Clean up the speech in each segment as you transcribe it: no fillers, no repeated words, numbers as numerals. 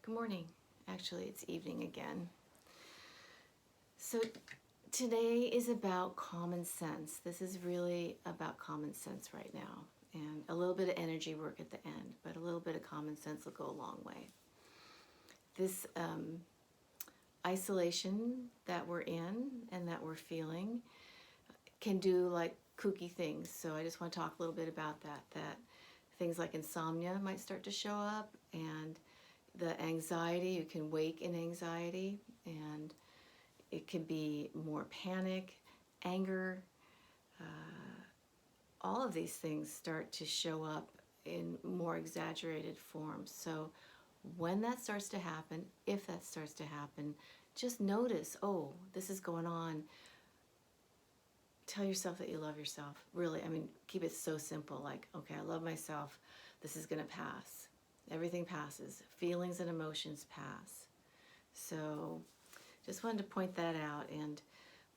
Good morning. Actually, it's evening again. So today is about common sense. This is really about common sense right now, and a little bit of energy work at the end, but a little bit of common sense will go a long way. This isolation that we're in and that we're feeling can do like kooky things. So I just want to talk a little bit about that things like insomnia might start to show up, and the anxiety, you can wake in anxiety, and it can be more panic, anger. All of these things start to show up in more exaggerated forms. So when that starts to happen, if that starts to happen, just notice, oh, this is going on. Tell yourself that you love yourself. Really, keep it so simple. Like, okay, I love myself. This is going to pass. Everything passes. Feelings and emotions pass. So just wanted to point that out, and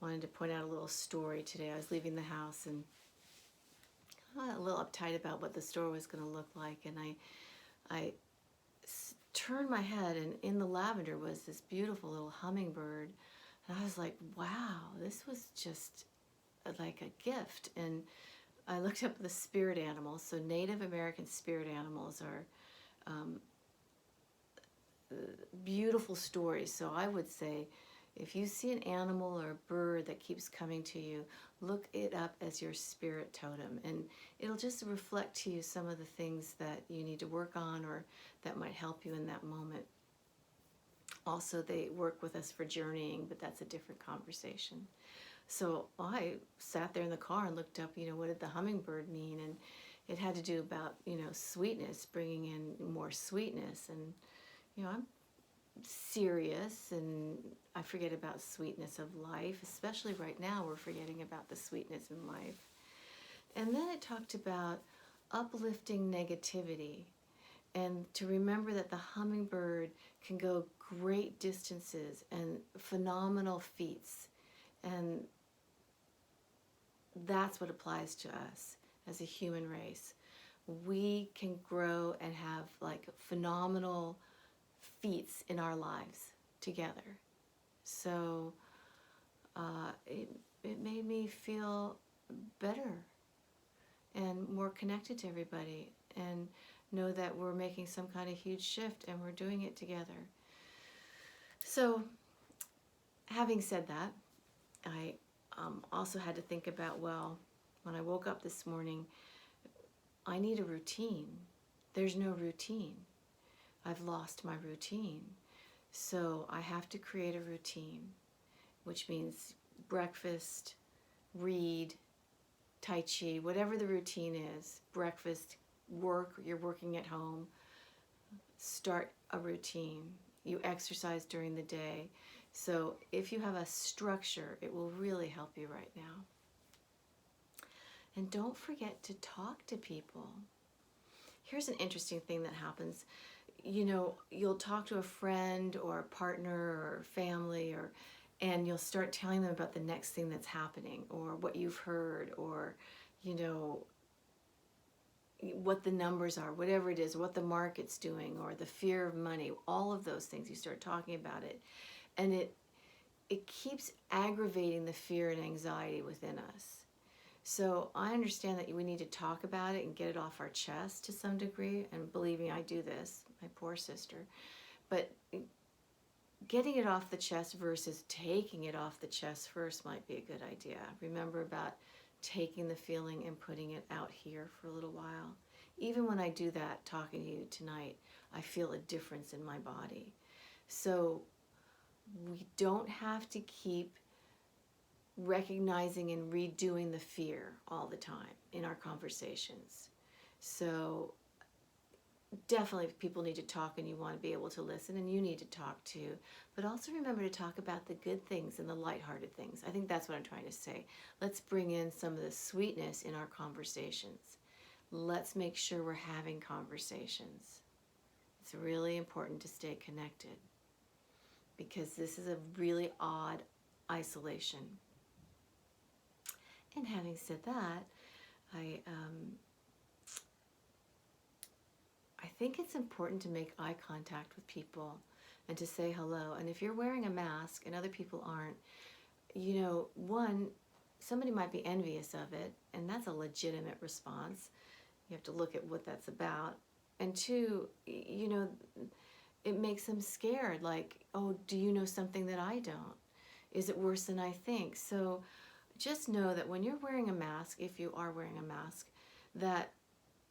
wanted to point out a little story today. I was leaving the house and a little uptight about what the store was going to look like, and I turned my head, and in the lavender was this beautiful little hummingbird, and I was like, wow, this was just like a gift. And I looked up the spirit animals. So Native American spirit animals are beautiful stories. So I would say, if you see an animal or a bird that keeps coming to you, look it up as your spirit totem, and it'll just reflect to you some of the things that you need to work on or that might help you in that moment. Also, they work with us for journeying, but that's a different conversation. So I sat there in the car and looked up, what did the hummingbird mean? And it had to do about, sweetness, bringing in more sweetness. And, I'm serious, and I forget about sweetness of life, especially right now we're forgetting about the sweetness in life. And then it talked about uplifting negativity, and to remember that the hummingbird can go great distances and phenomenal feats. And that's what applies to us as a human race. We can grow and have like phenomenal feats in our lives together. So it made me feel better and more connected to everybody, and know that we're making some kind of huge shift and we're doing it together. So having said that, I also had to think about, well, when I woke up this morning, I need a routine. There's no routine. I've lost my routine. So I have to create a routine, which means breakfast, read, Tai Chi, whatever the routine is, breakfast, work, you're working at home, start a routine. You exercise during the day. So if you have a structure, it will really help you right now. And don't forget to talk to people. Here's an interesting thing that happens. You'll talk to a friend or a partner or family, and you'll start telling them about the next thing that's happening, or what you've heard, or what the numbers are, whatever it is, what the market's doing, or the fear of money. All of those things, you start talking about it, and it keeps aggravating the fear and anxiety within us. So I understand that we need to talk about it and get it off our chest to some degree, and believe me, I do this, my poor sister. But getting it off the chest versus taking it off the chest first might be a good idea. Remember about taking the feeling and putting it out here for a little while. Even when I do that, talking to you tonight, I feel a difference in my body. So we don't have to keep recognizing and redoing the fear all the time in our conversations. So definitely people need to talk, and you want to be able to listen, and you need to talk too. But also remember to talk about the good things and the lighthearted things. I think that's what I'm trying to say. Let's bring in some of the sweetness in our conversations. Let's make sure we're having conversations. It's really important to stay connected, because this is a really odd isolation. And having said that, I I think it's important to make eye contact with people and to say hello. And if you're wearing a mask and other people aren't, one, somebody might be envious of it, and that's a legitimate response. You have to look at what that's about. And two, it makes them scared, like, oh, do you know something that I don't? Is it worse than I think? So just know that when you're wearing a mask, if you are wearing a mask, that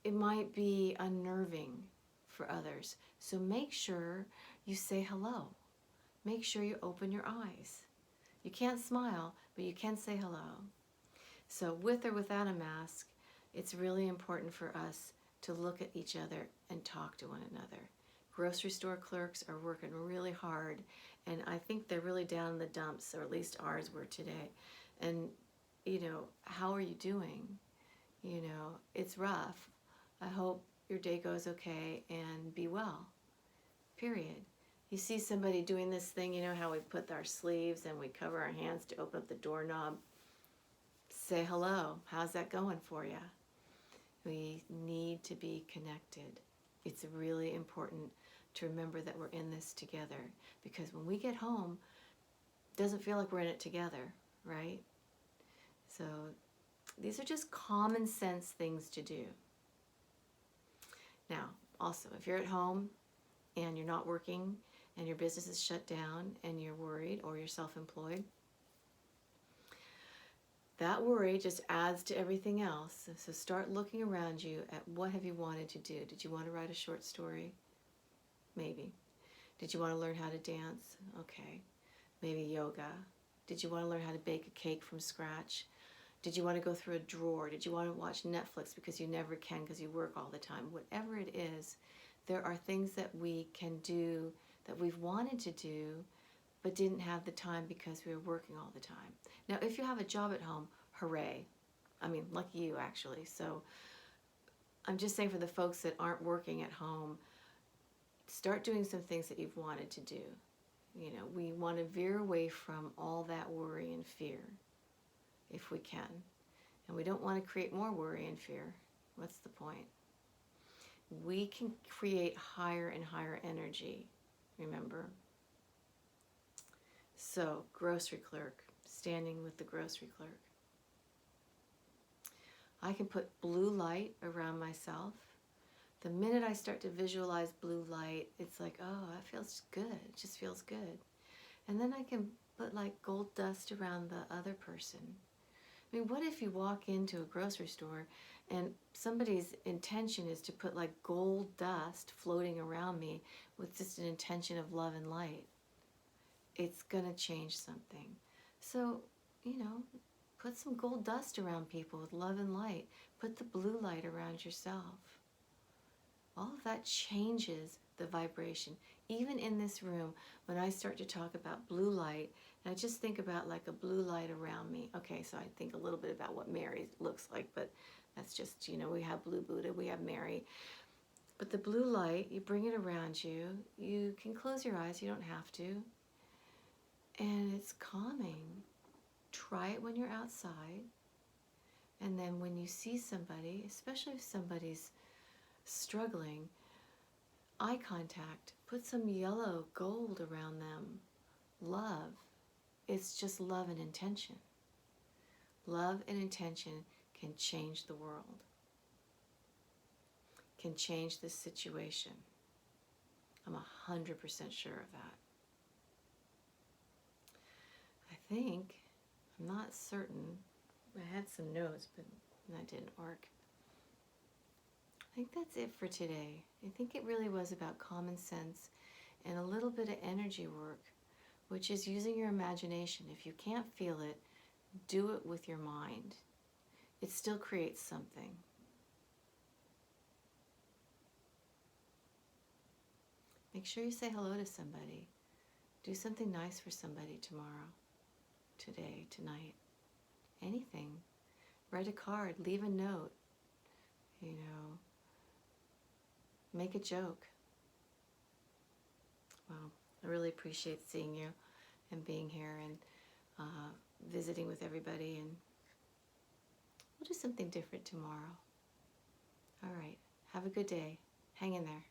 it might be unnerving for others. So make sure you say hello. Make sure you open your eyes. You can't smile, but you can say hello. So with or without a mask, it's really important for us to look at each other and talk to one another. Grocery store clerks are working really hard, and I think they're really down in the dumps, or at least ours were today. And, how are you doing? It's rough. I hope your day goes okay, and be well, period. You see somebody doing this thing, how we put our sleeves and we cover our hands to open up the doorknob. Say hello. How's that going for you? We need to be connected. It's really important to remember that we're in this together, because when we get home, it doesn't feel like we're in it together, right? So these are just common sense things to do. Now, also, if you're at home and you're not working and your business is shut down and you're worried, or you're self-employed, that worry just adds to everything else. So start looking around you at what have you wanted to do. Did you want to write a short story? Maybe. Did you want to learn how to dance? Okay. Maybe yoga. Did you want to learn how to bake a cake from scratch? Did you want to go through a drawer? Did you want to watch Netflix because you never can because you work all the time? Whatever it is, there are things that we can do that we've wanted to do but didn't have the time because we were working all the time. Now, if you have a job at home, hooray. I mean, lucky you, actually. So I'm just saying, for the folks that aren't working at home, start doing some things that you've wanted to do. We want to veer away from all that worry and fear if we can. And we don't want to create more worry and fear. What's the point? We can create higher and higher energy, remember? So, grocery clerk, standing with the grocery clerk. I can put blue light around myself. The minute I start to visualize blue light, it's like, oh, that feels good. It just feels good. And then I can put like gold dust around the other person. I mean, what if you walk into a grocery store and somebody's intention is to put like gold dust floating around me with just an intention of love and light? It's going to change something. So, put some gold dust around people with love and light. Put the blue light around yourself. All of that changes the vibration. Even in this room, when I start to talk about blue light, and I just think about like a blue light around me. Okay, so I think a little bit about what Mary looks like, but that's just, we have Blue Buddha, we have Mary. But the blue light, you bring it around you. You can close your eyes, you don't have to. And it's calming. Try it when you're outside. And then when you see somebody, especially if somebody's struggling, eye contact. Put some yellow gold around them. Love. It's just love and intention. Love and intention can change the world. Can change this situation. I'm 100% sure of that. I think, I'm not certain, I had some notes, but that didn't work. I think that's it for today. I think it really was about common sense and a little bit of energy work, which is using your imagination. If you can't feel it, do it with your mind. It still creates something. Make sure you say hello to somebody. Do something nice for somebody tomorrow, today, tonight. Anything. Write a card, leave a note, make a joke. Well, I really appreciate seeing you and being here and visiting with everybody, and we'll do something different tomorrow. All right. Have a good day. Hang in there.